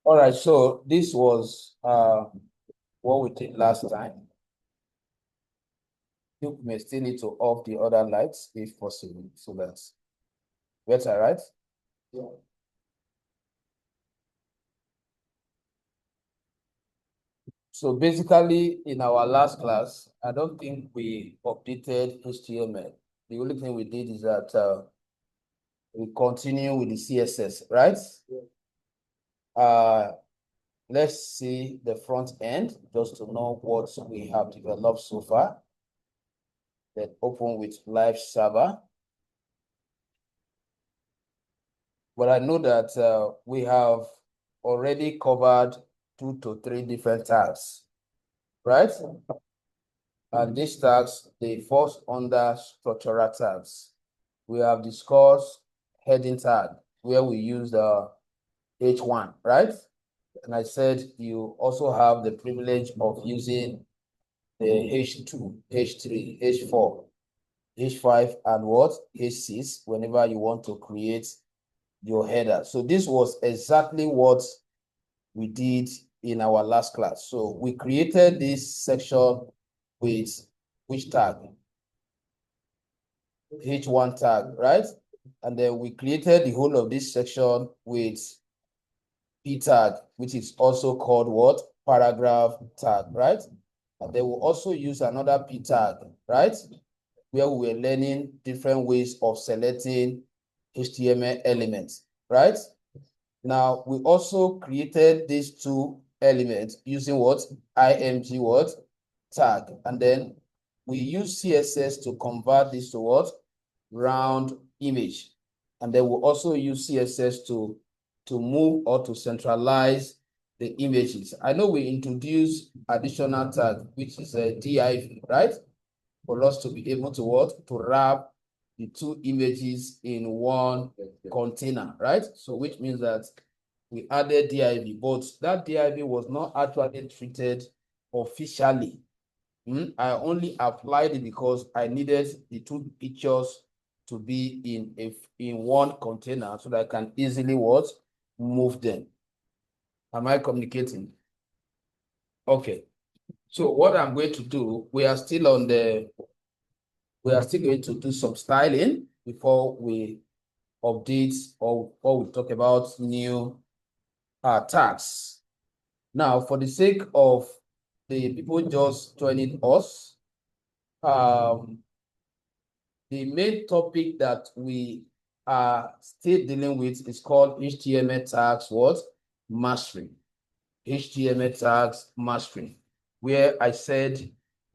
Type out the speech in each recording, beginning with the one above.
All right, so this was what we did last time. You may still need to off the other lights if possible, so that's better, right? Yeah. So basically, in our last class, I don't think we updated HTML. The only thing we did is that we continue with the CSS, right? Yeah. Let's see the front end just to know what we have developed so far. Then open with live server. But I know that we have already covered 2 to 3 different tags, right? And these tags, they fall under structural tags. We have discussed heading tag, where we use the H1, right? And I said you also have the privilege of using the H2, H3, H4, H5, and what? H6, whenever you want to create your header. So this was exactly what we did in our last class. So we created this section with which tag? H1 tag, right? And then we created the whole of this section with P tag, which is also called what? Paragraph tag, right? And then we'll also use another P tag, right? Where we were learning different ways of selecting HTML elements, right? Now, we also created these two elements using what? IMG what? Tag. And then we use CSS to convert this to what? Round image. And then we'll also use CSS to move or to centralize the images. I know we introduced additional tag, which is a div, right? For us to be able to what? To wrap the two images in one container, right? So which means that we added div, but that div was not actually treated officially. I only applied it because I needed the two pictures to be in one container so that I can easily what? Move them. Am I communicating? Okay. So what I'm going to do, we are still going to do some styling before we update or we talk about new tags. Now, for the sake of the people just joining us, the main topic that we are still dealing with is called HTML tags what? Mastering. HTML tags mastering, where I said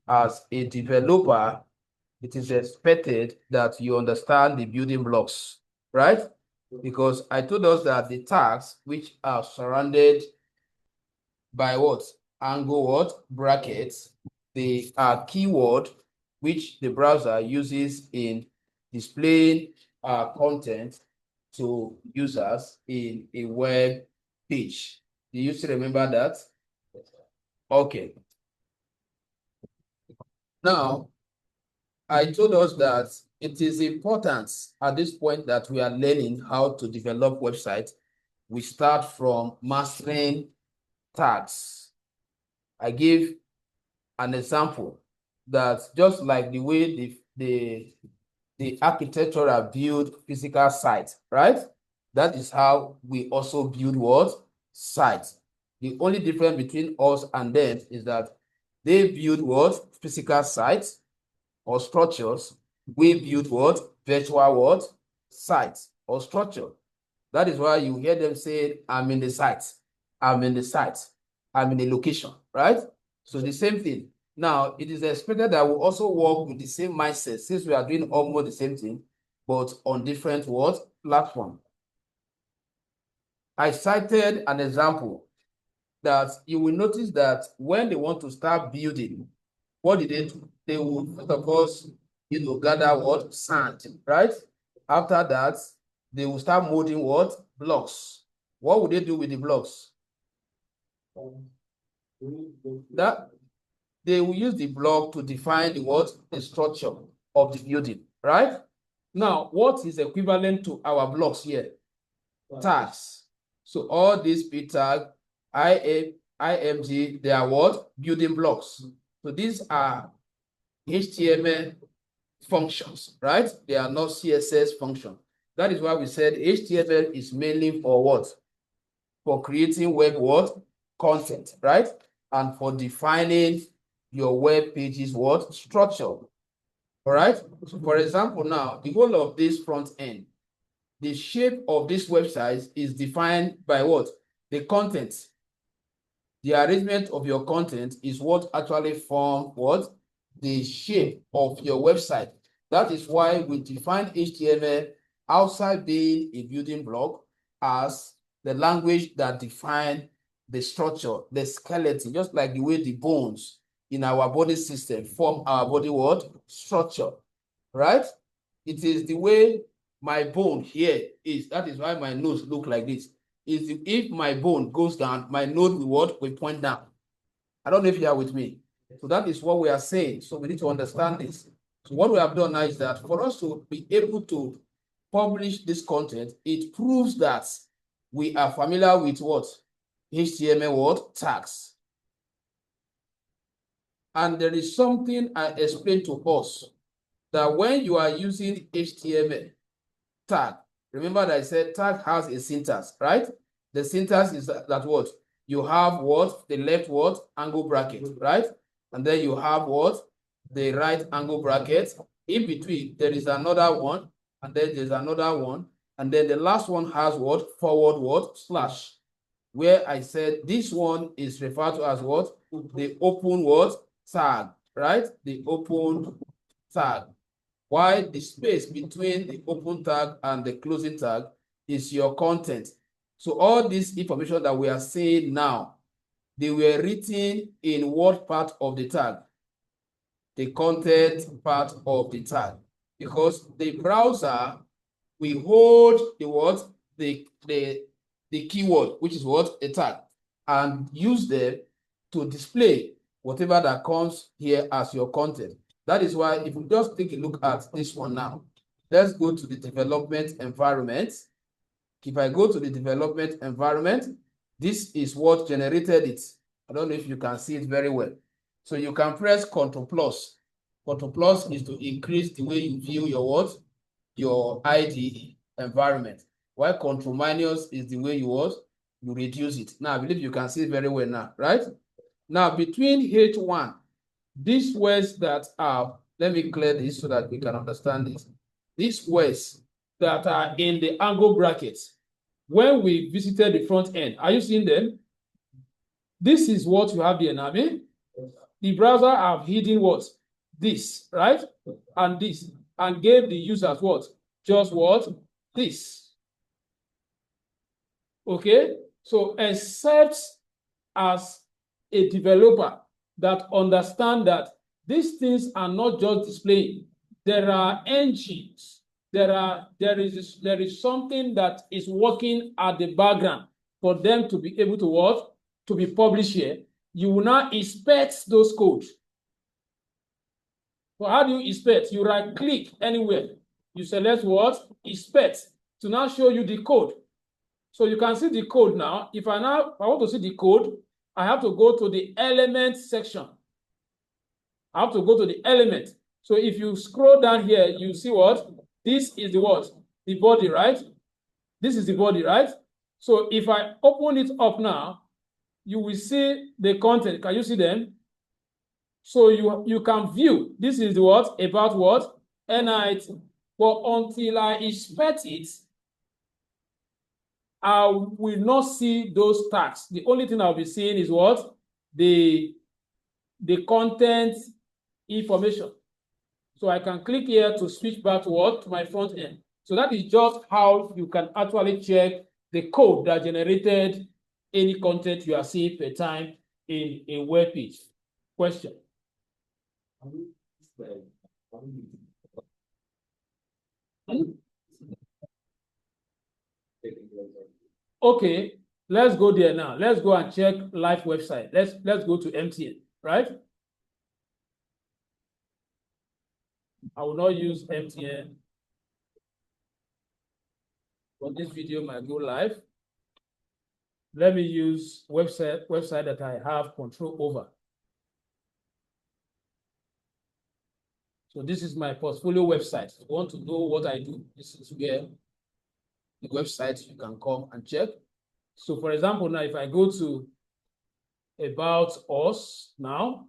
as a developer, it is expected that you understand the building blocks, right? Because I told us that the tags, which are surrounded by what? Angle what? Brackets. They are keyword which the browser uses in displaying content to users in a web page. Do you still remember that? Okay. Now, I told us that it is important at this point that we are learning how to develop websites. We start from mastering tags. I gave an example that just like the way the architectural build physical sites, right? That is how we also build what? Sites. The only difference between us and them is that they build what? Physical sites or structures. We build what? Virtual what? Sites or structure. That is why you hear them say, I'm in the site. I'm in the site. I'm in the location, right? So the same thing. Now, it is expected that we also work with the same mindset since we are doing almost the same thing, but on different what? Platform. I cited an example that you will notice that when they want to start building, what did they do? They will, first of course, gather what? Sand, right? After that, they will start molding what? Blocks. What would they do with the blocks? That they will use the block to define the what? The structure of the building, right? Now, what is equivalent to our blocks here? Tags. So all these P tag IMG, they are what? Building blocks. So these are HTML functions, right? They are not CSS functions. That is why we said HTML is mainly for what? For creating web what? Content, right? And for defining your web page's what? Structure. All right. So for example, now the whole of this front end, the shape of this website is defined by what? The content. The arrangement of your content is what actually form what? The shape of your website. That is why we define HTML outside being a building block as the language that define the structure, the skeleton, just like the way the bones in our body system form our body what? Structure, right? It is the way my bone here is. That is why my nose look like this. If my bone goes down, my nose will what? Will point down. I don't know if you are with me. So that is what we are saying. So we need to understand this. So what we have done now is that for us to be able to publish this content, it proves that we are familiar with what? HTML what? Tags. And there is something I explained to us that when you are using HTML tag, remember that I said tag has a syntax, right? The syntax is that what? You have what? The left what? Angle bracket, right? And then you have what? The right angle bracket. In between, there is another one, and then there's another one, and then the last one has what? Forward what? Slash. Where I said this one is referred to as what? The open what? Tag, right? The open tag. Why the space between the open tag and the closing tag is your content. So all this information that we are seeing now, they were written in what part of the tag? The content part of the tag. Because the browser will hold the what? The keyword, which is what? A tag, and use them to display whatever that comes here as your content. That is why if we just take a look at this one now, let's go to the development environment. If I go to the development environment, this is what generated it. I don't know if you can see it very well. So you can press Ctrl plus. Ctrl plus is to increase the way you view your what? Your IDE environment. While Ctrl minus is the way you what? You reduce it. Now I believe you can see it very well now, right? Now between H1, these words that are, let me clear this so that we can understand this. These words that are in the angle brackets, when we visited the front end, are you seeing them? This is what you have here now. The browser have hidden what? This, right? And this, and gave the users what? Just what? This. Okay? So except as a developer that understand that these things are not just displaying. There are engines. There is something that is working at the background for them to be able to what? To be published here. You will now inspect those codes. So how do you inspect? You right click anywhere. You select what? Inspect to now show you the code. So you can see the code now. If I want to see the code, I have to go to the element section. I have to go to the element. So if you scroll down here, you see what? This is the what? The body, right? This is the body, right? So if I open it up now, you will see the content. Can you see them? So you can view. This is the what? About what? NIT. But until I inspect it, I will not see those tags. The only thing I'll be seeing is what? The content information. So I can click here to switch back to what? To my front end. So that is just how you can actually check the code that generated any content you are seeing per time in a web page. Question? Okay, let's go there now. Let's go and check live website. Let's go to MTN, right? I will not use MTN. But this video might go live. let me use website that I have control over. So this is my portfolio website. If you want to know what I do, this is where the website you can come and check. So for example, now if I go to About Us now,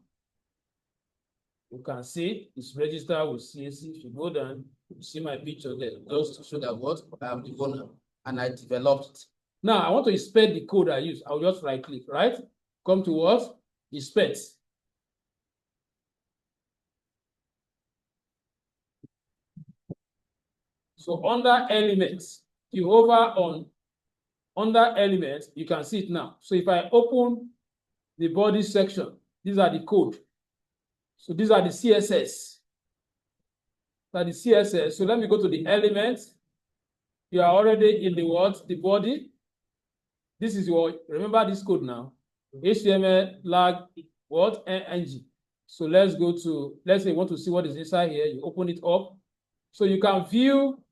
you can see it's registered with CAC. If you go down, you see my picture there, just to show that what I am the owner and I developed it. Now I want to inspect the code I use. I'll just right click, right? Come to what? Inspect. So under elements, you hover on under elements, you can see it now. So if I open the body section, these are the code. So these are the CSS. That is CSS. So let me go to the elements. You are already in the what? The body. This is your, remember this code now. HTML lag what? ng. So let's go to, let's say you want to see what is inside here. You open it up. So you can view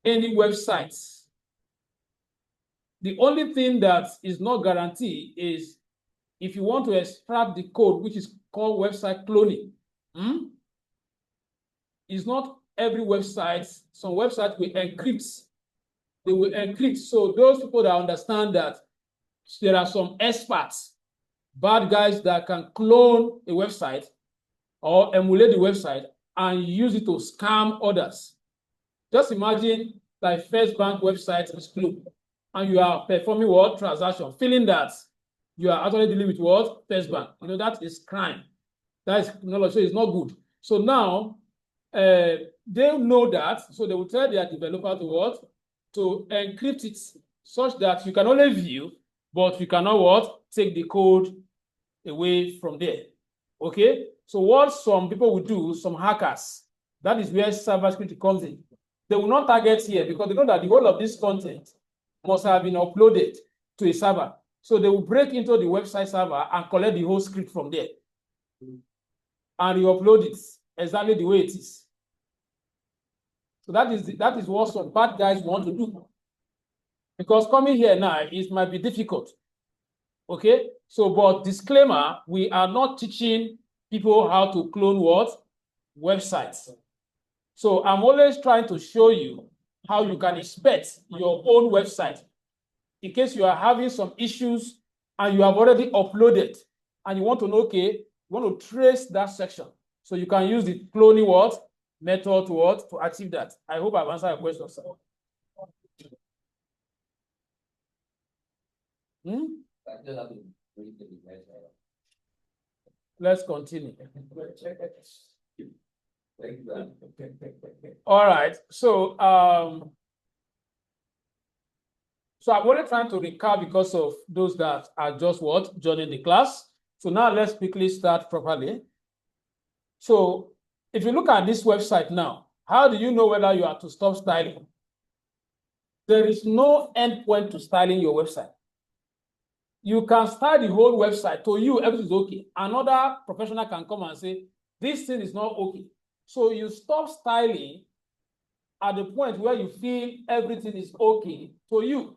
any websites. The only thing that is not guaranteed is if you want to extract the code, which is called website cloning. It's not every website. Some websites will encrypt. They will encrypt. So those people that understand that there are some experts, bad guys that can clone a website or emulate the website and use it to scam others. Just imagine like First Bank website is cloned and you are performing what? Transaction, feeling that you are actually dealing with what? First Bank. You know, that is crime. That is knowledge, so it's not good. So now they know that, so they will tell their developer to what? To encrypt it such that you can only view, but you cannot what? Take the code away from there. Okay? So what some people will do, some hackers, that is where cybersecurity comes in. They will not target here because they know that the whole of this content must have been uploaded to a server. So they will break into the website server and collect the whole script from there. And you upload it exactly the way it is. So that is what some bad guys want to do. Because coming here now, it might be difficult. Okay? So, but disclaimer, we are not teaching people how to clone what? Websites. So I'm always trying to show you how you can inspect your own website in case you are having some issues and you have already uploaded and you want to know, okay, you want to trace that section. So you can use the cloning what? Method to what? To achieve that. I hope I've answered your question, sir. Let's continue. All right. So I'm only trying to recap because of those that are just what? Joining the class. So now let's quickly start properly. So if you look at this website now, how do you know whether you are to stop styling? There is no endpoint to styling your website. You can style the whole website. To you, everything is okay. Another professional can come and say, this thing is not okay. So you stop styling at the point where you feel everything is okay to you.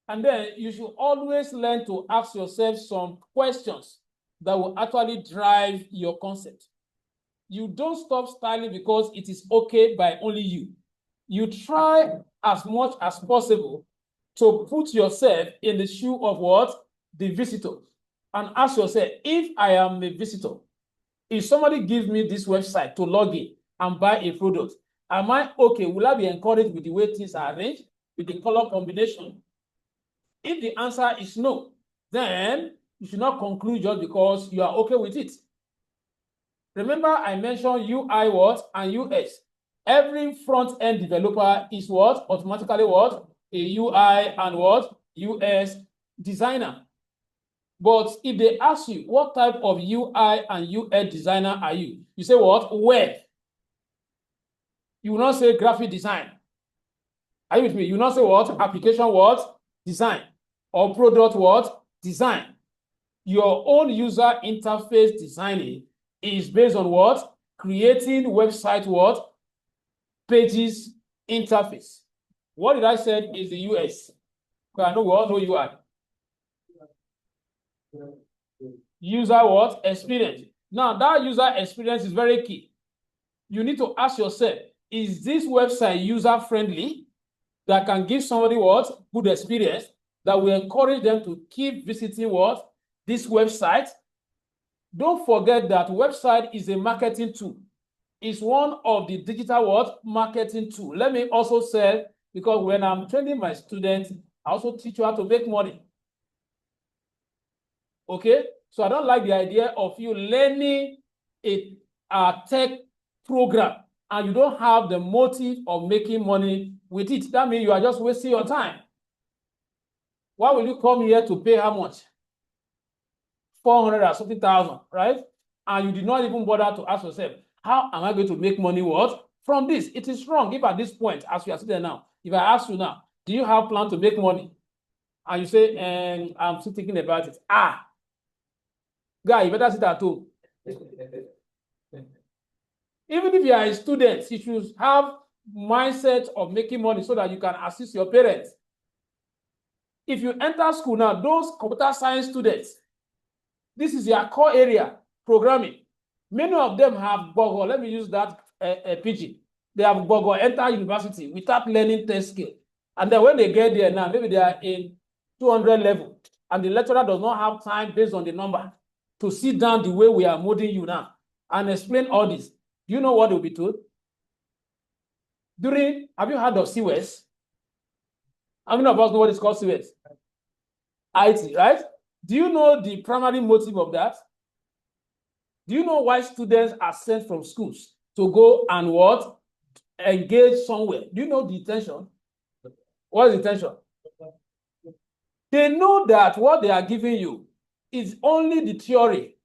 And then you should always learn to ask yourself some questions that will actually drive your concept. You don't stop styling because it is okay by only you. You try as much as possible to put yourself in the shoe of what? The visitor. And ask yourself, if I am a visitor, if somebody gives me this website to log in and buy a product, am I okay? Will I be encouraged with the way things are arranged, with the color combination? If the answer is no, then you should not conclude just because you are okay with it. Remember, I mentioned UI what? And UX. Every front-end developer is what? Automatically what? A UI and what? UX designer. But if they ask you, what type of UI and UX designer are you? You say what? Web. You will not say graphic design. Are you with me? You will not say what? Application what? Design. Or product what? Design. Your own user interface designing is based on what? Creating website what? Pages interface. What did I say is the US? Because I know we all know UI. User what? Experience. Now, that user experience is very key. You need to ask yourself, is this website user-friendly that can give somebody what? Good experience that will encourage them to keep visiting what? This website. Don't forget that website is a marketing tool. It's one of the digital what? Marketing tool. Let me also say, because when I'm training my students, I also teach you how to make money. Okay? So I don't like the idea of you learning a tech program and you don't have the motive of making money with it. That means you are just wasting your time. Why will you come here to pay how much? 400 or something thousand, right? And you did not even bother to ask yourself, how am I going to make money what? From this? It is wrong if at this point, as you are sitting there now, if I ask you now, do you have plan to make money? And you say, I'm still thinking about it. Guy, you better sit at home. Even if you are a student, you should have mindset of making money so that you can assist your parents. If you enter school now, those computer science students, this is your core area, programming. Many of them have bogo. Let me use that pidgin. They have bogo, enter university without learning test skill. And then when they get there now, maybe they are in 200 level, and the lecturer does not have time based on the number to sit down the way we are molding you now and explain all this. Do you know what they will be told? Have you heard of CWES? How many of us know what is called CWES? IT, right? Do you know the primary motive of that? Do you know why students are sent from schools to go and what? Engage somewhere. Do you know the intention? What is the intention? They know that what they are giving you is only the theory.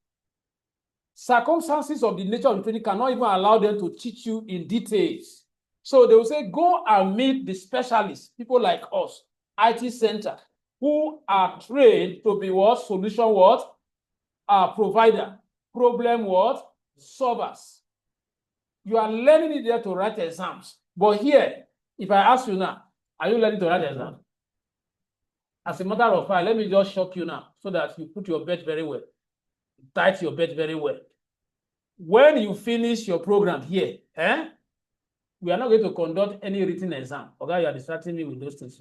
Circumstances of the nature of the training cannot even allow them to teach you in details. So they will say, go and meet the specialists, people like us, IT center, who are trained to be what? Solution what? Provider. Problem what? Solvers. You are learning it there to write exams. But here, if I ask you now, are you learning to write exams? As a matter of fact, let me just shock you now so that you put your bed very well. Tight your bed very well. When you finish your program here, we are not going to conduct any written exam. Okay, you are distracting me with those things.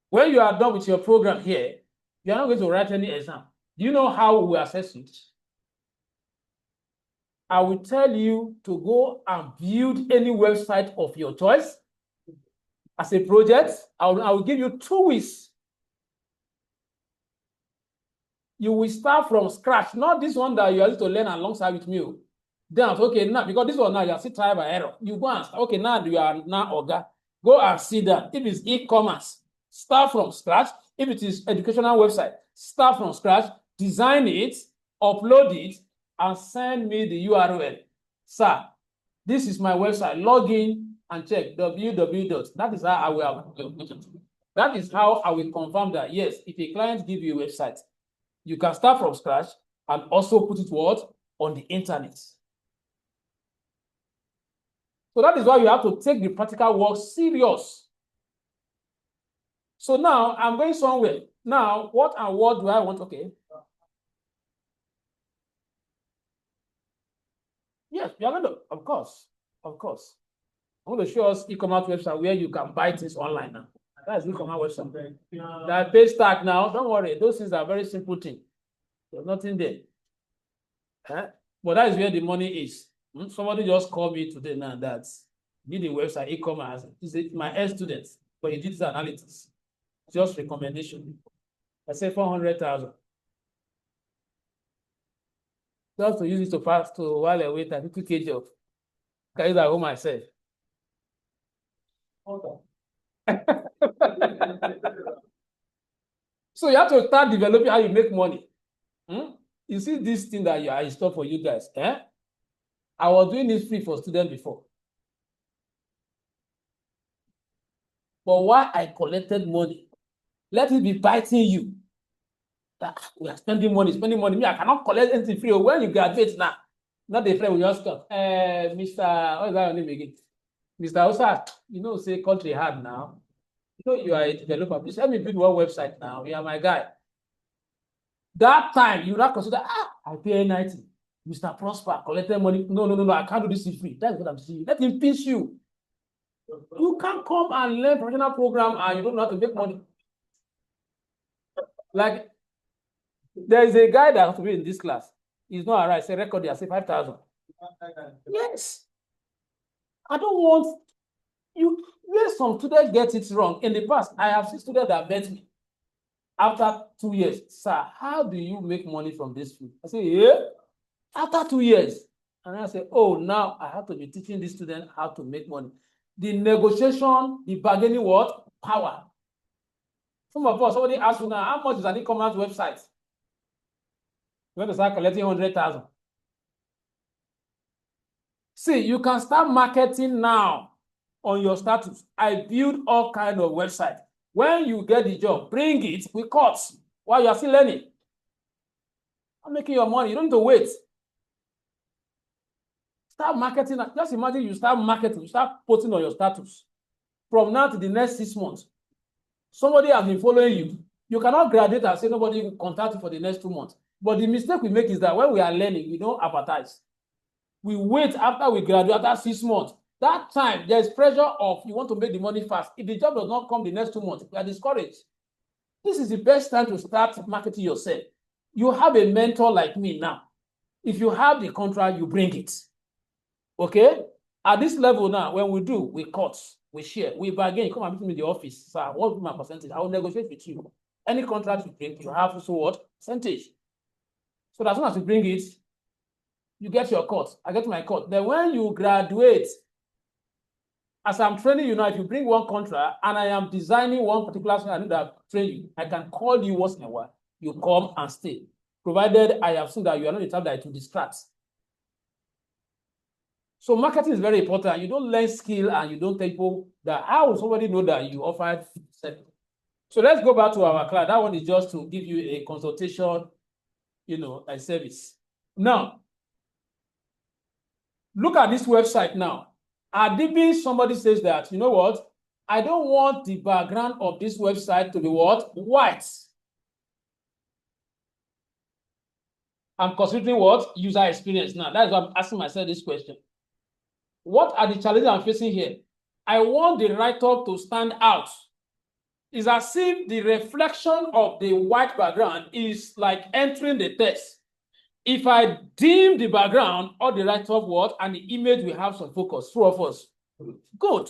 When you are done with your program here, you are not going to write any exam. Do you know how we assess it? I will tell you to go and build any website of your choice as a project. I will give you 2 weeks. You will start from scratch, not this one that you are to learn alongside with me. Then, okay, now, because this one now you are still trial by error. You go and okay, now you are now Oga. Go and see that. If it's e-commerce, start from scratch. If it is educational website, start from scratch, design it, upload it, and send me the URL. Sir, this is my website. Log in and check www. That is how I will. That is how I will confirm that yes, if a client gives you a website, you can start from scratch and also put it what? On the internet. So that is why you have to take the practical work serious. So now I'm going somewhere. Now, what and what do I want? Okay. Yes, we are going to, of course. I'm going to show us e-commerce website where you can buy things online now. That's e-commerce website. That pay stack now, don't worry. Those things are very simple things. There's nothing there. But that is where the money is. Somebody just called me today now that did the website e-commerce. He's my ex-student, but he did his analytics. Just recommendation. I say 400,000. Just to use it to pass to while I wait 50 kg of carry that home myself. So you have to start developing how you make money. You see this thing that I installed for you guys. I was doing this free for students before. But why I collected money? Let it be biting you. We are spending money. Me, I cannot collect anything free. When you graduate now, not the friend will just come. Mr. What is that your name again? Mr. Osa, you know, say country hard now. You know, you are a developer. Please help me build one website now. You are my guy. That time, you not consider, I pay 90. Mr. Prosper collected money. No, I can't do this for free. That's what I'm saying. Let him pinch you. You can't come and learn professional program and you don't know how to make money. Like, there is a guy that has to be in this class. He's not arrived. Say record there, say 5,000. Yes. I don't want you. Where some students get it wrong. In the past, I have seen students that bet me after 2 years. Sir, how do you make money from this field? I say, yeah. After 2 years. And I say, oh, now I have to be teaching this student how to make money. The negotiation, the bargaining what? Power. Some of us already asked you now, how much is an e-commerce website? You want to start collecting 100,000. See, you can start marketing now on your status. I build all kinds of websites. When you get the job, bring it with cuts while you are still learning. I'm making your money. You don't need to wait. Start marketing. Just imagine you start marketing, you start posting on your status. From now to the next 6 months, somebody has been following you. You cannot graduate and say nobody will contact you for the next 2 months. But the mistake we make is that when we are learning, we don't advertise. We wait after we graduate, after 6 months. That time, there's pressure of you want to make the money fast. If the job does not come the next 2 months, you are discouraged. This is the best time to start marketing yourself. You have a mentor like me now. If you have the contract, you bring it. Okay? At this level now, when we do, we cut, we share, we bargain. You come and meet me in the office. Sir, what will be my percentage? I will negotiate with you. Any contract you bring, you have also what? Percentage. So as soon as you bring it, you get your cut. I get my cut. Then when you graduate, as I'm training you now, if you bring one contract and I am designing one particular thing I need to train you, I can call you once in a while. You come and stay. Provided I have seen that you are not the type that it will distract. So marketing is very important. You don't learn skill and you don't tell people that how will somebody know that you offered service. So let's go back to our class. That one is just to give you a consultation, a service. Now, look at this website now. Adibi, somebody says that, you know what? I don't want the background of this website to be what? White. I'm considering what? User experience now. That's why I'm asking myself this question. What are the challenges I'm facing here? I want the write-up to stand out. It's as if the reflection of the white background is like entering the text. If I dim the background or the write-up what and the image will have some focus, true or false? Good.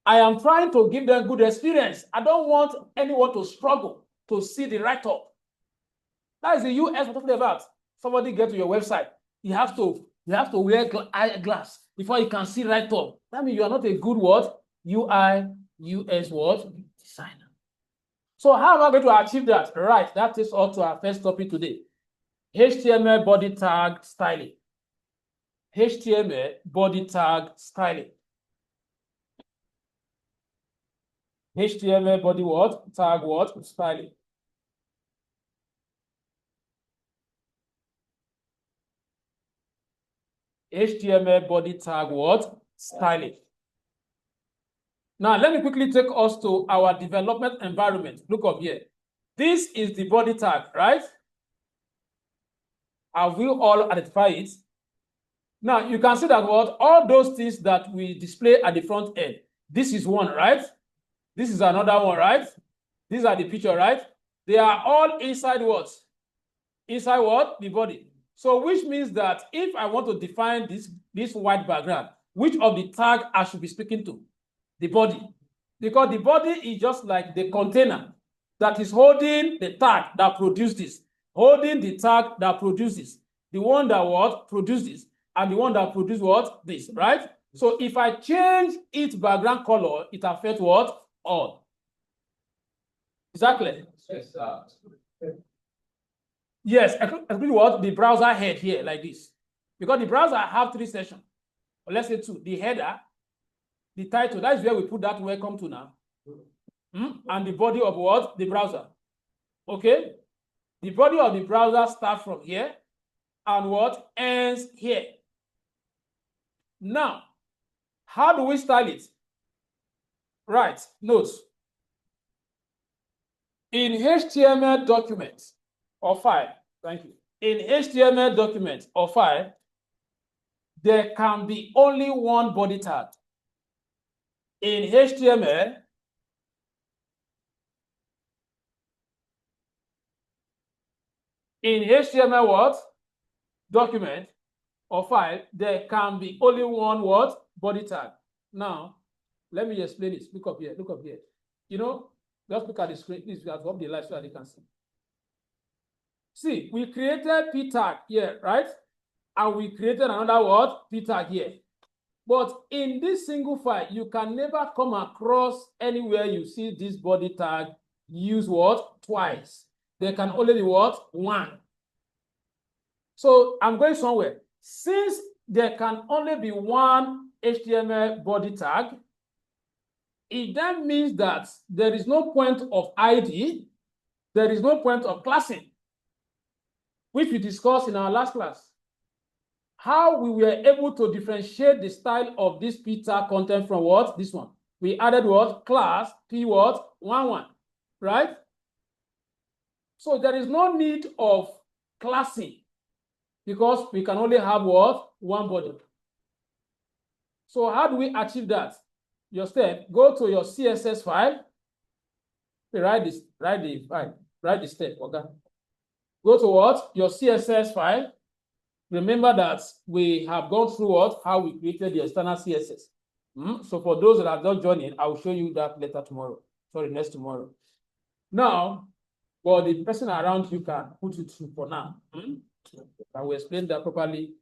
I am trying to give them good experience. I don't want anyone to struggle to see the write-up. That is the US we're talking about. Somebody get to your website. You have to wear eyeglass before you can see write-up. That means you are not a good what? UI, US what? Designer. So how am I going to achieve that? Right, that is all to our first topic today. HTML body tag styling. HTML body tag styling. HTML body what? Tag what? Styling. HTML body tag what? Styling. Now, let me quickly take us to our development environment. Look up here. This is the body tag, right? Have we all identified it? Now, you can see that what all those things that we display at the front end. This is one, right? This is another one, right? These are the picture, right? They are all inside what? Inside what? The body. So which means that if I want to define this white background, which of the tag I should be speaking to? The body. Because the body is just like the container that is holding the tag that produces this, holding the tag that produces, the one that what produces, and the one that produces what? This, right? So if I change its background color, it affects what? All. Exactly. Yes, yes, exactly what? The browser head here, like this. Because the browser have 3 sections. Or let's say 2. The header, the title, that's where we put that welcome to now. And the body of what? The browser. Okay? The body of the browser starts from here and what? Ends here. Now, how do we style it? Right, notes. In HTML documents or file, thank you. In HTML document or file, there can be only one body tag. In HTML, what? Document or file, there can be only one what? Body tag. Now, let me explain this. Look up here. Look up here. You know, just look at the screen. Please, we have to up the light so that they can see. See, we created p tag here, right? And we created another word, p tag here. But in this single file, you can never come across anywhere you see this body tag use what? Twice. There can only be what? One. So I'm going somewhere. Since there can only be one HTML body tag, it then means that there is no point of ID, there is no point of classing, which we discussed in our last class. How we were able to differentiate the style of this p tag content from what? This one. We added what? Class p what? 11, right? So there is no need of classing because we can only have what? One body. So how do we achieve that? Your step, go to your CSS file. Write the step, okay? Go to what? Your CSS file. Remember that we have gone through what? How we created the external CSS. So for those that are not joining, I will show you that later tomorrow. Sorry, next tomorrow. Now, well, the person around you can put it through for now. I will explain that properly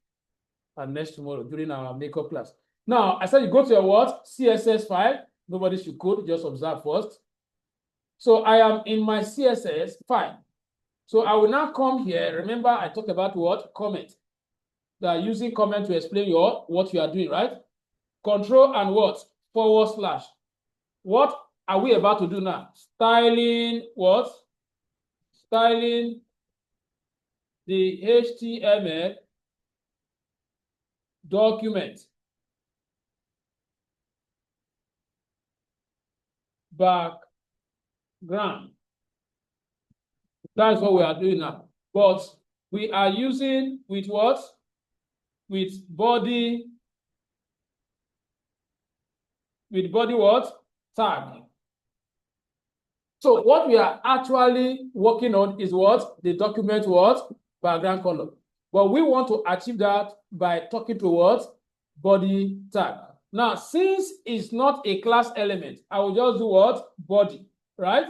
next tomorrow during our makeup class. Now, I said you go to your what? CSS file. Nobody should code, just observe first. So I am in my CSS file. So I will now come here. Remember, I talked about what? Comment. They are using comment to explain what you are doing, right? Control and what? /. What are we about to do now? Styling what? Styling the HTML document. Background. That's what we are doing now. But we are using with what? With body what? Tag. So what we are actually working on is what? The document what? Background color. But we want to achieve that by talking to what? Body tag. Now, since it's not a class element, I will just do what? Body, right?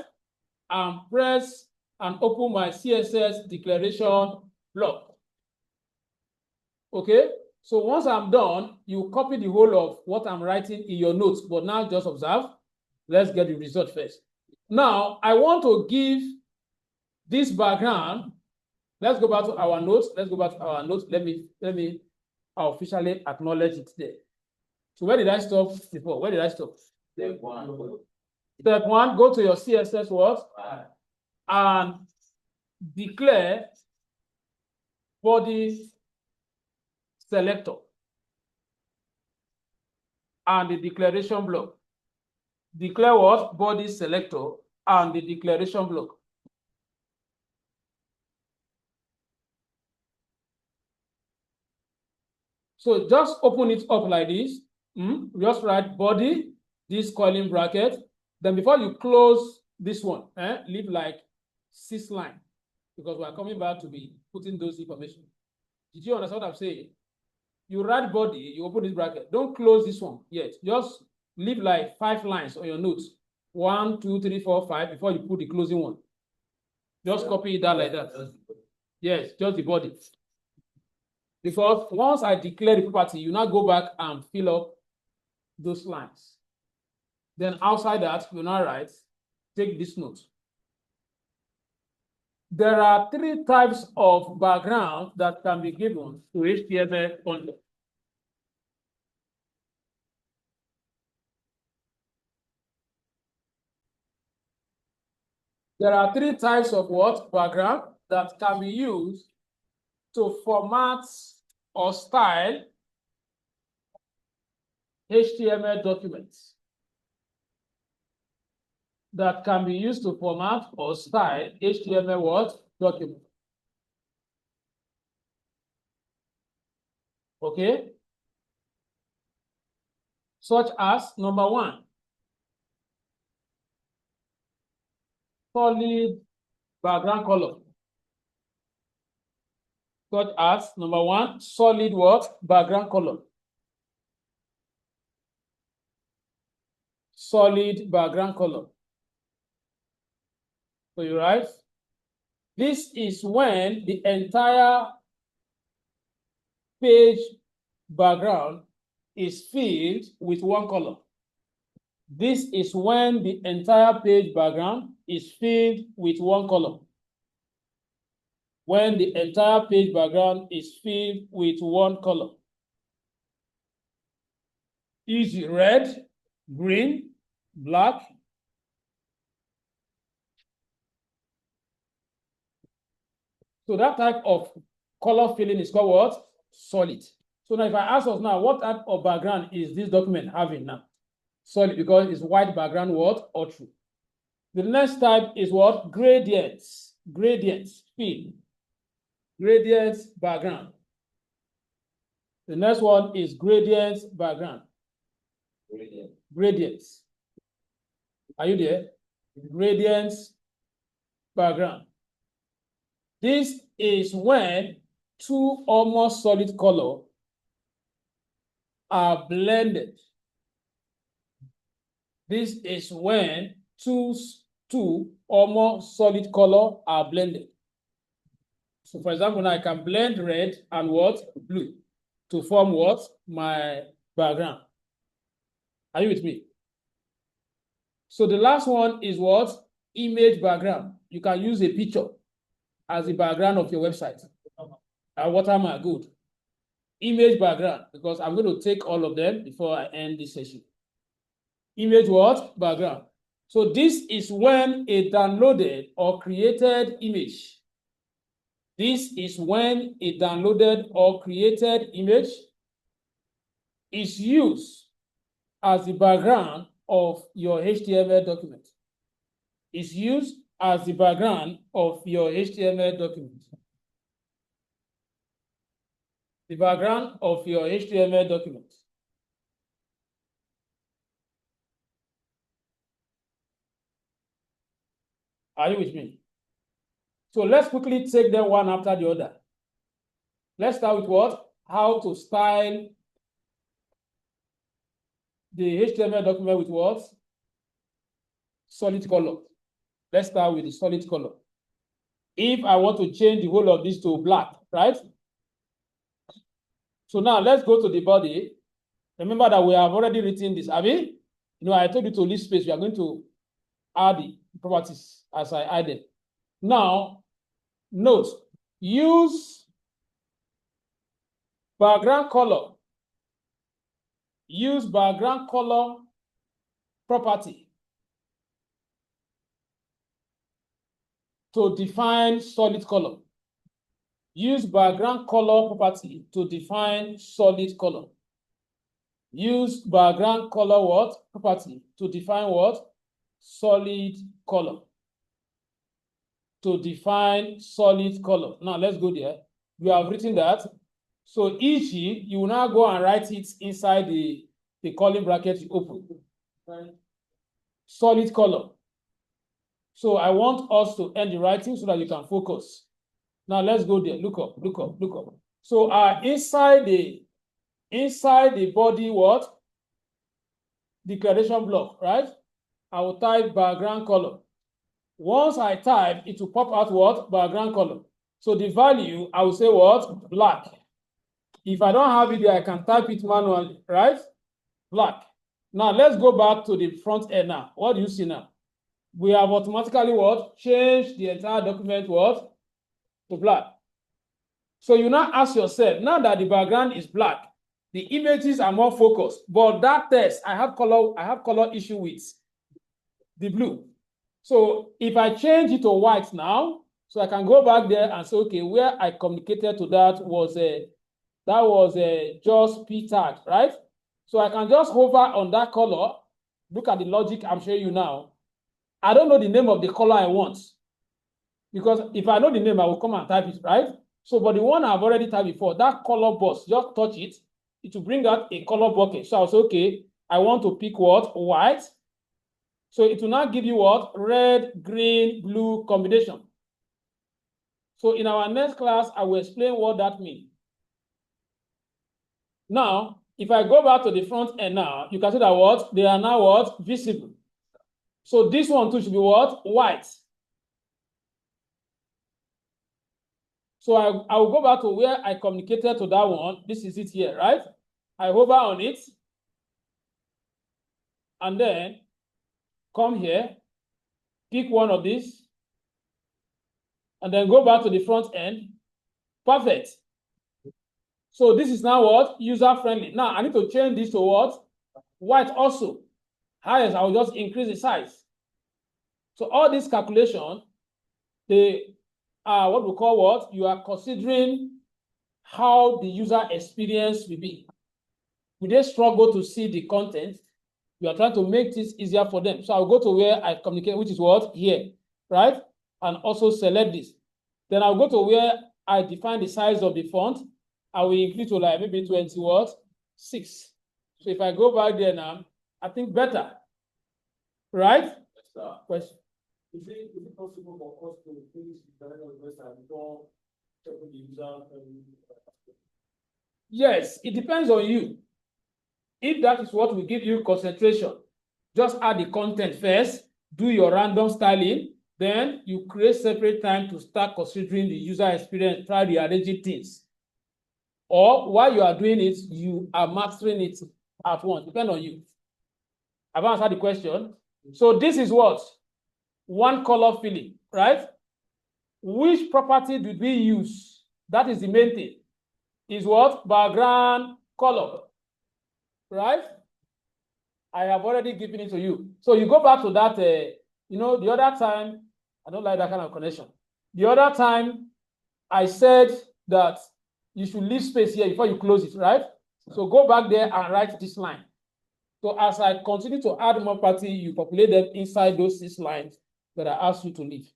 And press and open my CSS declaration block. Okay? So once I'm done, you copy the whole of what I'm writing in your notes. But now just observe. Let's get the result first. Now, I want to give this background. Let's go back to our notes. Let me officially acknowledge it there. So where did I stop before? Where did I stop? Step one, go to your CSS what? And declare body selector and the declaration block. Declare what? Body selector and the declaration block. So just open it up like this. Just write body, this calling bracket. Then before you close this one, leave like 6 lines because we are coming back to be putting those information. Did you understand what I'm saying? You write body, you open this bracket. Don't close this one yet. Just leave like 5 lines on your notes. 1, 2, 3, 4, 5 before you put the closing one. Just copy it down like that. Yes, just the body. Because once I declare the property, you now go back and fill up those lines. Then outside that, you now write, take this note. There are 3 types of background that can be given to HTML content. There are 3 types of what? Background that can be used to format or style HTML document that can be used to format or style HTML what? Document. Okay? Such as number 1, solid background color. Such as number 1, solid what? Background color. Solid background color. So you write, this is when the entire page background is filled with one color. This is when the entire page background is filled with one color. When the entire page background is filled with one color. Is red, green, black. So that type of color filling is called what? Solid. So now if I ask us now, what type of background is this document having now? Solid, because it's white background, what? Or true. The next type is what? Gradients. Gradients, fill. Gradients background. The next one is gradients background. Gradients. Are you there? Gradients background. This is when two or more solid color are blended. This is when two or more solid color are blended. So for example, now I can blend red and what? Blue to form what? My background. Are you with me? So the last one is what? Image background. You can use a picture as the background of your website. Watermark, good. Image background, because I'm going to take all of them before I end this session. Image what? Background. So this is when a downloaded or created image. This is when a downloaded or created image is used as the background of your HTML document. Is used as the background of your HTML document. The background of your HTML document. Are you with me? So let's quickly take them one after the other. Let's start with what? How to style the HTML document with what? Solid color. Let's start with the solid color. If I want to change the whole of this to black, right? So now let's go to the body. Remember that we have already written this, have we? You know, I told you to leave space. We are going to add the properties as I added. Now, note, use background color. Use background color property to define solid color. Use background color property to define solid color. Use background color what? Property to define what? Solid color. To define solid color. Now let's go there. We have written that. So e.g., you will now go and write it inside the curly bracket you open. Right. Solid color. So I want us to end the writing so that you can focus. Now let's go there. Look up, look up, look up. So inside the body what? Declaration block, right? I will type background color. Once I type, it will pop out what? Background color. So the value, I will say what? Black. If I don't have it there, I can type it manually, right? Black. Now let's go back to the front end now. What do you see now? We have automatically what? Changed the entire document what? To black. So you now ask yourself, now that the background is black, the images are more focused, but that text, I have color issue with the blue. So if I change it to white now, so I can go back there and say, okay, where I communicated to that was just p tag, right? So I can just hover on that color. Look at the logic I'm showing you now. I don't know the name of the color I want. Because if I know the name, I will come and type it, right? So, but the one I've already typed before, that color box, just touch it. It will bring out a color bucket. So I'll say, okay, I want to pick what? White. So it will now give you what? Red, green, blue combination. So in our next class, I will explain what that means. Now, if I go back to the front end now, you can see that what? They are now what? Visible. So this one too should be what? White. So I will go back to where I communicated to that one. This is it here, right? I hover on it. And then come here, pick one of these, and then go back to the front end. Perfect. So this is now what? User-friendly. Now I need to change this to what? White also. Highest, I will just increase the size. So all these calculations, they are what we call what? You are considering how the user experience will be. Will they struggle to see the content? You are trying to make this easier for them. So I'll go to where I communicate, which is what? Here, right? And also select this. Then I'll go to where I define the size of the font. I will increase to like maybe 20 what? 6. So if I go back there now, I think better. Right? Question. Is it possible for us to finish the website before checking the user? Yes, it depends on you. If that is what will give you concentration, just add the content first, do your random styling, then you create separate time to start considering the user experience, try rearranging things. Or while you are doing it, you are mastering it at once. Depend on you. I've answered the question. So this is what? One color filling, right? Which property did we use? That is the main thing. Is what? Background color, right? I have already given it to you. So you go back to that, the other time, I don't like that kind of connection. The other time, I said that you should leave space here before you close it, right? So go back there and write this line. So as I continue to add more property, you populate them inside those 6 lines that I asked you to leave.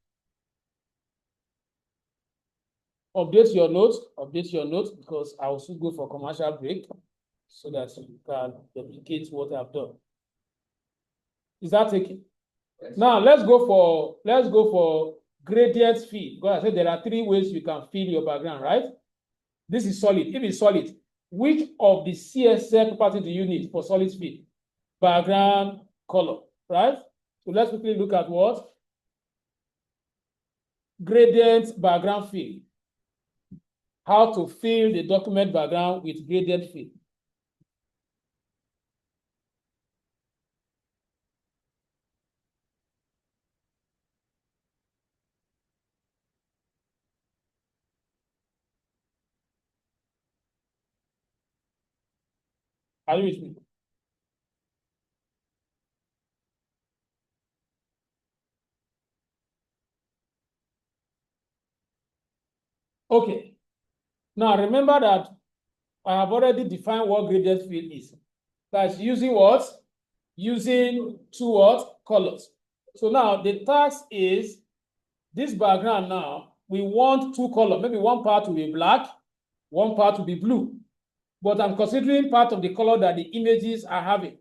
Update your notes, because I will soon go for commercial break so that you can replicate what I've done. Is that taken? Yes. Now let's go for gradient fill. Because I said there are 3 ways you can fill your background, right? This is solid. If it's solid, which of the CSS property do you need for solid fill? Background color, right? So let's quickly look at what? Gradient background fill. How to fill the document background with gradient fill. Are you with me? Okay. Now remember that I have already defined what gradient fill is. That's using what? Using 2 what? Colors. So now the task is this background now, we want 2 colors. Maybe one part will be black, one part will be blue. But I'm considering part of the color that the images are having.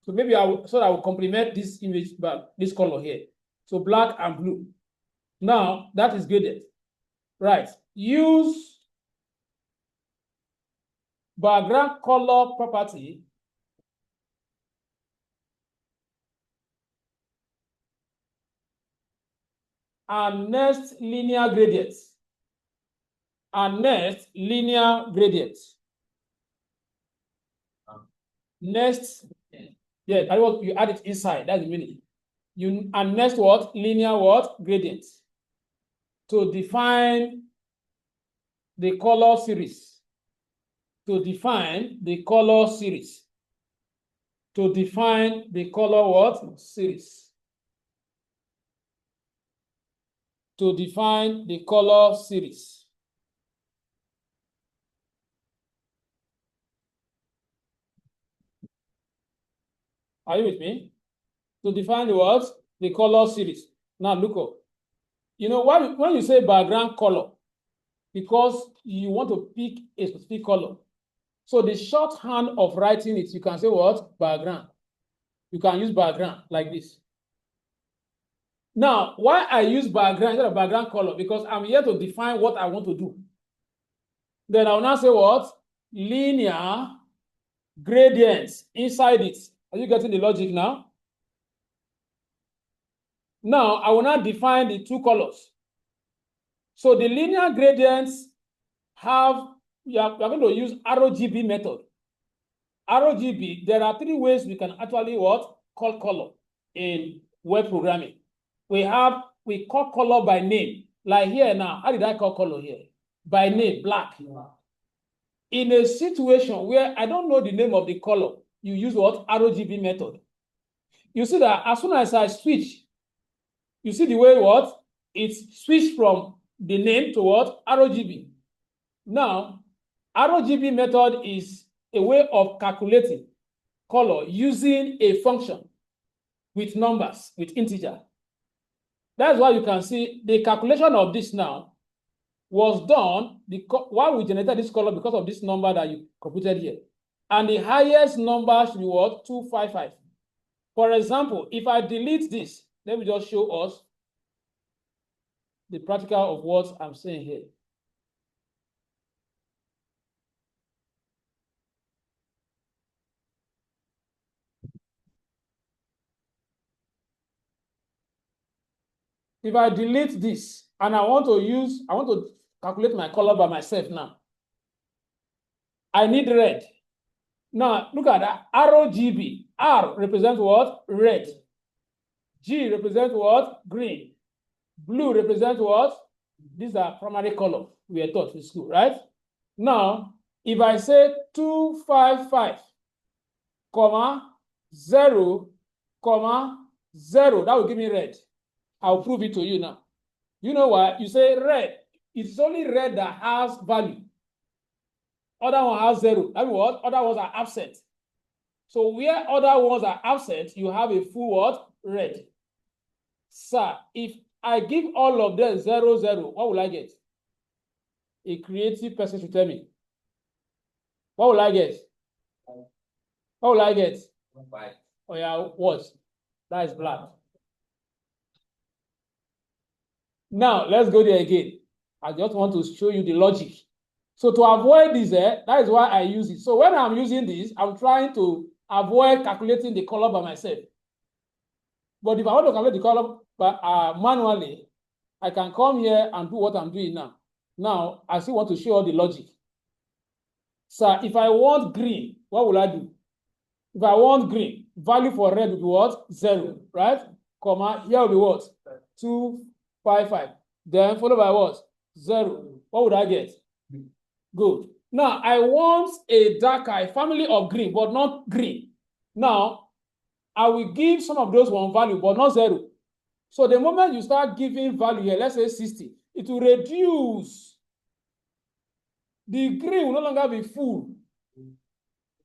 So maybe I will complement this image back, this color here. So black and blue. Now that is graded. Right. Use background color property and next linear gradients. And next linear gradients. Next, yeah, that was you add it inside. That's the meaning. And next what? Linear what? Gradients. To define the color series. To define the color series. To define the color what? Series. To define the color series. Are you with me? To define the what? The color series. Now look up. You know, when you say background color, because you want to pick a specific color. So the shorthand of writing it, you can say what? Background. You can use background like this. Now, why I use background instead of background color? Because I'm here to define what I want to do. Then I will now say what? Linear gradients inside it. Are you getting the logic now? Now, I will now define the two colors. So the linear gradients have, we are going to use RGB method. RGB, there are three ways we can actually what? Call color in web programming. We call color by name. Like here now, how did I call color here? By name, black. In a situation where I don't know the name of the color, you use what? RGB method. You see that as soon as I switch, you see the way what? It's switched from the name to what? RGB. Now, RGB method is a way of calculating color using a function with numbers, with integer. That's why you can see the calculation of this now was done while we generated this color because of this number that you computed here. And the highest number should be what? 255. For example, if I delete this, let me just show us the practical of what I'm saying here. If I delete this and I want to calculate my color by myself now, I need red. Now, look at that. RGB. R represents what? Red. G represents what? Green. Blue represents what? These are primary color we are taught in school, right? Now, if I say 255, comma, 0, comma, 0, that will give me red. I'll prove it to you now. You know why? You say red. It's only red that has value. Other one has 0. That means what? Other ones are absent. So where other ones are absent, you have a full what? Red. Sir, if I give all of them 0, 0, what will I get? A creative person should tell me. What will I get? What will I get? White. Oh yeah, what? That is black. Now, let's go there again. I just want to show you the logic. So to avoid this, that is why I use it. So when I'm using this, I'm trying to avoid calculating the color by myself. But if I want to calculate the color manually, I can come here and do what I'm doing now. Now, I still want to show you the logic. So if I want green, what will I do? If I want green, value for red will be what? 0, right? Comma, here will be what? 255. Then followed by what? 0. What would I get? Good. Now, I want a darker family of green, but not green. Now, I will give some of those one value, but not 0. So the moment you start giving value here, let's say 60, it will reduce. The green will no longer be full.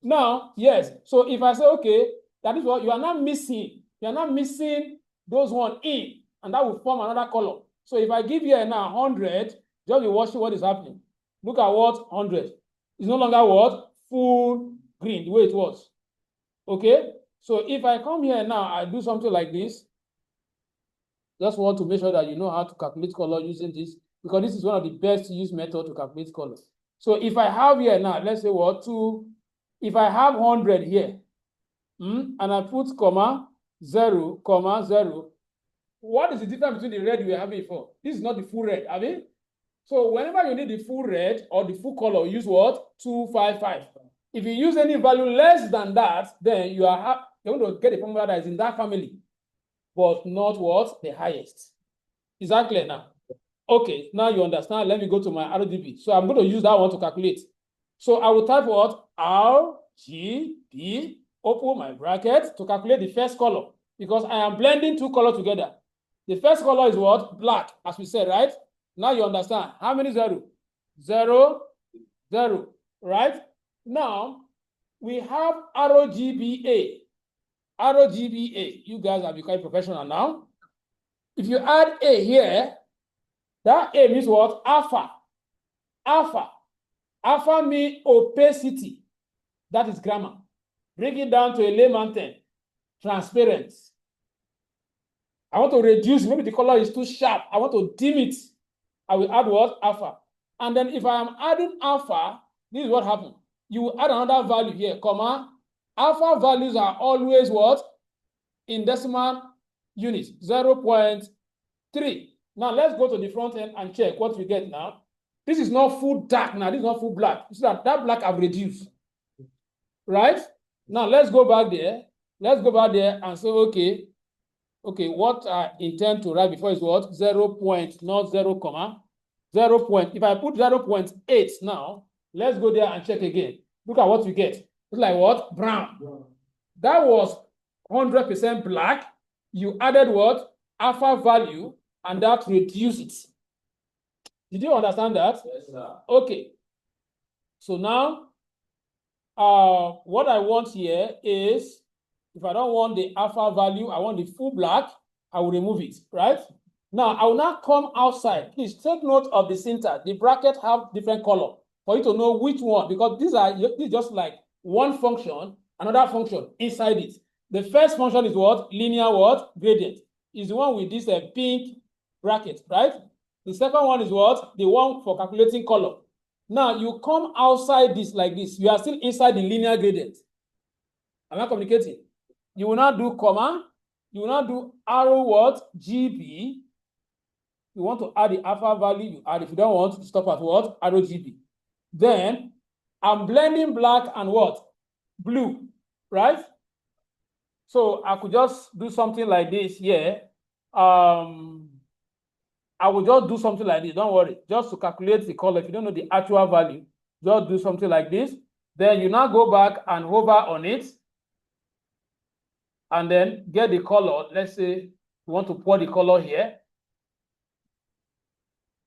Now, yes. So if I say, okay, that is what you are not missing. You are not missing those one in, and that will form another color. So if I give here now 100, just be watching what is happening. Look at what 100. It's no longer what? Full green, the way it was. Okay? So if I come here now, I do something like this. Just want to make sure that you know how to calculate color using this, because this is one of the best used methods to calculate color. So if I have here now, let's say what? 2, if I have 100 here, and I put comma, 0, comma, 0, what is the difference between the red we were having before? This is not the full red, have you? So whenever you need the full red or the full color, use what? 255. If you use any value less than that, then you're going to get a formula that is in that family, but not what? The highest. Is that clear now? Okay, now you understand. Let me go to my RGB. So I'm going to use that one to calculate. So I will type what? RGB, open my bracket to calculate the first color, because I am blending two colors together. The first color is what? Black, as we said, right? Now you understand. How many 0? 0, 0, right? Now, we have RGBA. ROGBA. You guys are becoming professional now. If you add A here, that A means what? Alpha. Alpha. Alpha means opacity. That is grammar. Bring it down to a layman term. Transparent. I want to reduce, maybe the color is too sharp. I want to dim it. I will add what? Alpha. And then if I am adding alpha, this is what happens. You will add another value here, comma. Alpha values are always what? In decimal units, 0.3. Now let's go to the front end and check what we get now. This is not full dark now. This is not full black. You see that black I've reduced. Right? Now let's go back there. Let's go back there and say, okay, what I intend to write before is what? 0 point, not 0, comma. 0 point. If I put 0.8 now, let's go there and check again. Look at what we get. It's like what? Brown. That was 100% black. You added what? Alpha value, and that reduced it. Did you understand that? Yes, sir. Okay. So now, what I want here is, if I don't want the alpha value, I want the full black, I will remove it, right? Now, I will now come outside. Please take note of the syntax. The bracket have different color for you to know which one, because these are just like one function, another function inside it. The first function is what? Linear what? Gradient. Is the one with this pink bracket, right? The second one is what? The one for calculating color. Now, you come outside this like this. You are still inside the linear gradient. Am I communicating? You will not do comma. You will not do arrow what? GB. You want to add the alpha value, you add. If you don't want to stop at what? Arrow GB. Then I'm blending black and what? Blue, right? So I could just do something like this here. I will just do something like this. Don't worry. Just to calculate the color. If you don't know the actual value, just do something like this. Then you now go back and hover on it. And then get the color. Let's say you want to pour the color here.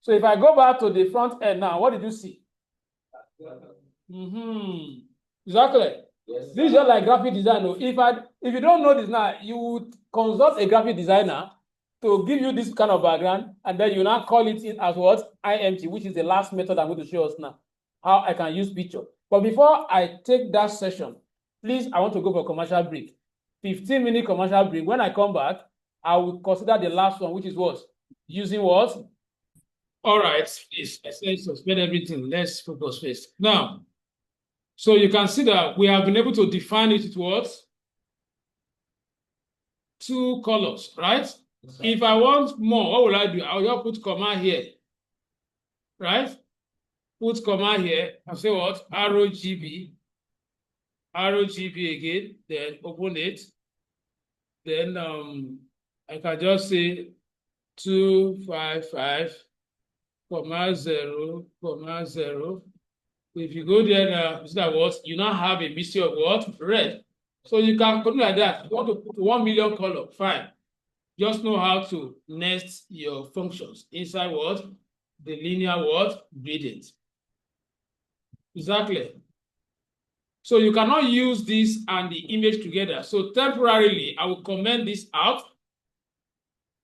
So if I go back to the front end now, what did you see? Exactly. Yes, this is just like graphic design. If you don't know this now, you would consult a graphic designer to give you this kind of background, and then you now call it in as what? IMG, which is the last method I'm going to show us now, how I can use picture. But before I take that session, please, I want to go for a commercial break. 15-minute commercial break. When I come back, I will consider the last one, which is what? Using what? All right, please, let's suspend everything. Let's focus first. Now, so you can see that we have been able to define it with what? 2 colors, right? Yes, if I want more, what will I do? I'll just put comma here, right? Put comma here and say what? ROGB again, then open it. Then I can just say 255, 0, If you go there now, you see that what? You now have a mixture of what? Red. So you can put it like that. You want to put 1 million color, fine. Just know how to nest your functions inside what? The linear what? Gradient. Exactly. So you cannot use this and the image together. So temporarily, I will comment this out.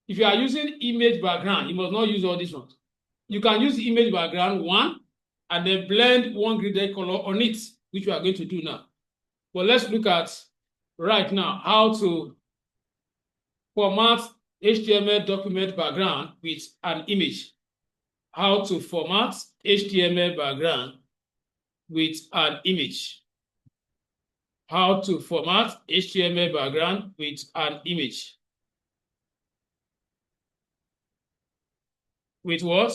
If you are using image background, you must not use all these ones. You can use the image background 1 and then blend 1 graded color on it, which we are going to do now. But let's look at right now how to format HTML document background with an image. How to format HTML background with an image. How to format HTML background with an image. With what?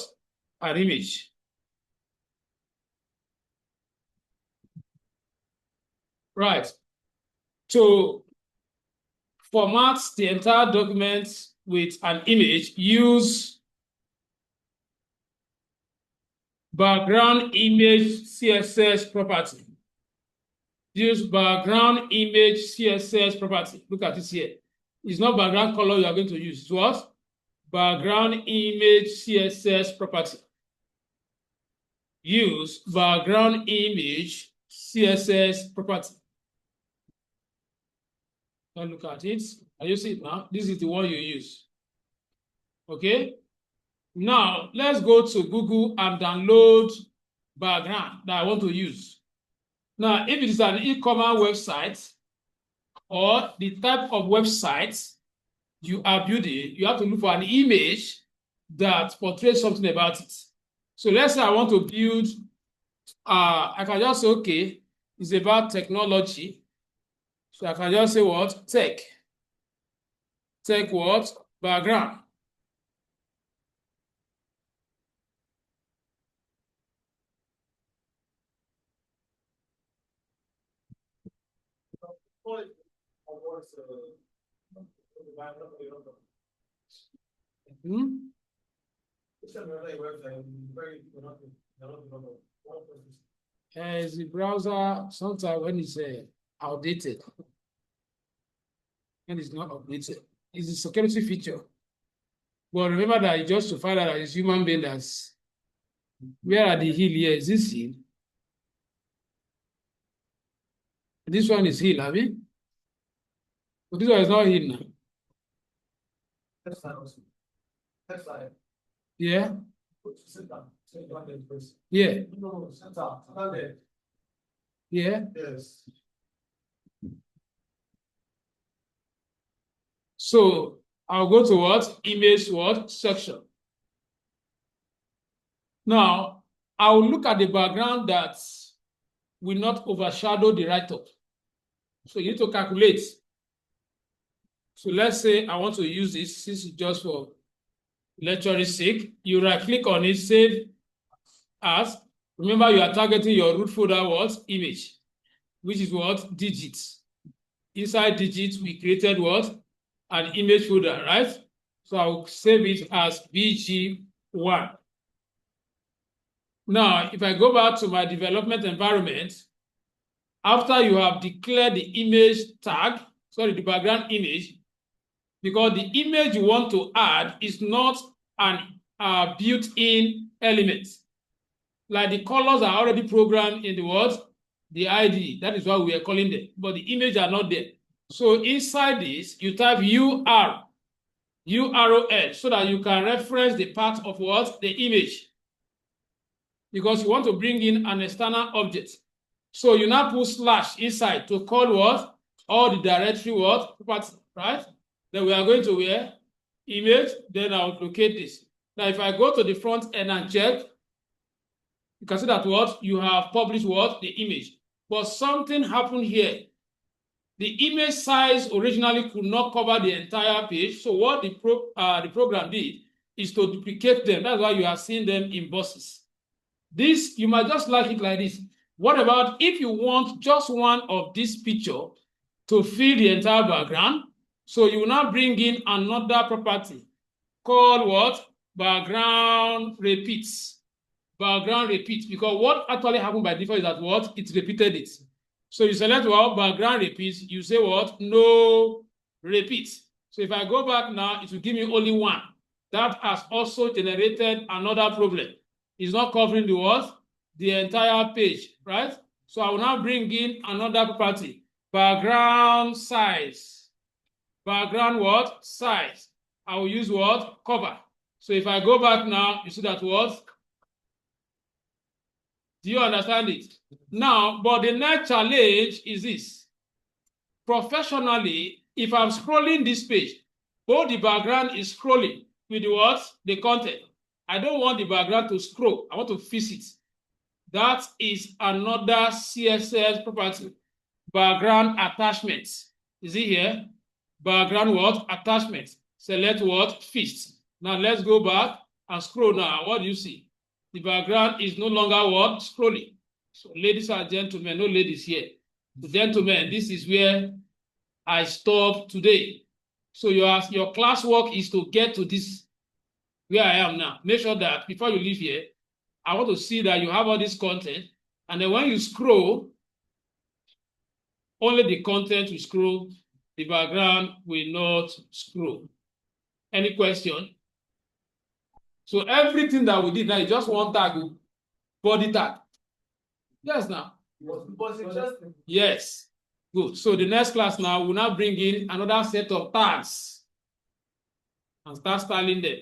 An image. Right. To format the entire document with an image, use background image CSS property. Use background image CSS property. Look at this here. It's not background color you are going to use. It's what? Background image CSS property. Use background image CSS property. Now look at it. Can you see it now? This is the one you use. Okay. Now let's go to Google and download background that I want to use. Now, if it is an e-commerce website or the type of website you are building, you have to look for an image that portrays something about it. So let's say I want to build, I can just say, okay, it's about technology. So I can just say what? Tech. Tech what? Background. Hmm? The browser, sometimes when it's outdated, when it's not updated, it's a security feature. But remember that it's just to find out that it's human being that's, where are the hill here? Is this hill? This one is hill, I mean? But this one is not hill now. Yeah. Yeah. Yeah. Yes. So I'll go to what? Image what? Section. Now, I'll look at the background that will not overshadow the write-up. So you need to calculate. So let's say I want to use this. This is just for lecturing sake. You right-click on it, save as. Remember, you are targeting your root folder what? Image, which is what? Digits. Inside digits, we created what? An image folder, right? So I'll save it as BG1. Now, if I go back to my development environment, after you have declared the image tag, sorry, the background image, because the image you want to add is not an built-in element. Like the colors are already programmed in the what? The ID. That is what we are calling them. But the image are not there. So inside this, you type URL, so that you can reference the part of what? The image. Because you want to bring in an external object. So you now put slash inside to call what? All the directory what? Property, right? Then we are going to where? Image, then I'll locate this. Now, if I go to the front end and check, you can see that what? You have published what? The image. But something happened here. The image size originally could not cover the entire page. So what the program did is to duplicate them. That's why you are seeing them in boxes. This, you might just like it like this. What about if you want just one of this picture to fill the entire background? So you will now bring in another property called what? Background repeats. Background repeats, because what actually happened by default is that what? It repeated it. So you select what? Background repeats. You say what? No repeats. So if I go back now, it will give me only one. That has also generated another problem. It's not covering the what? The entire page, right? So I will now bring in another property. Background size. Background what? Size. I will use what? Cover. So if I go back now, you see that what? Do you understand it? Now, but the next challenge is this. Professionally, if I'm scrolling this page, both the background is scrolling with the what? The content. I don't want the background to scroll. I want to fix it. That is another CSS property. Background attachment. Is it here? Background what? Attachment. Select what? Fixed. Now let's go back and scroll now. What do you see? The background is no longer what? Scrolling. So ladies and gentlemen, no ladies here. The gentlemen, this is where I stop today. So your classwork is to get to this, where I am now. Make sure that before you leave here, I want to see that you have all this content. And then when you scroll, only the content will scroll. The background will not scroll. Any question? So everything that we did now is just one tag, body tag. Yes, now. Was interesting. Yes. Good. So the next class now, we'll now bring in another set of tags and start styling them.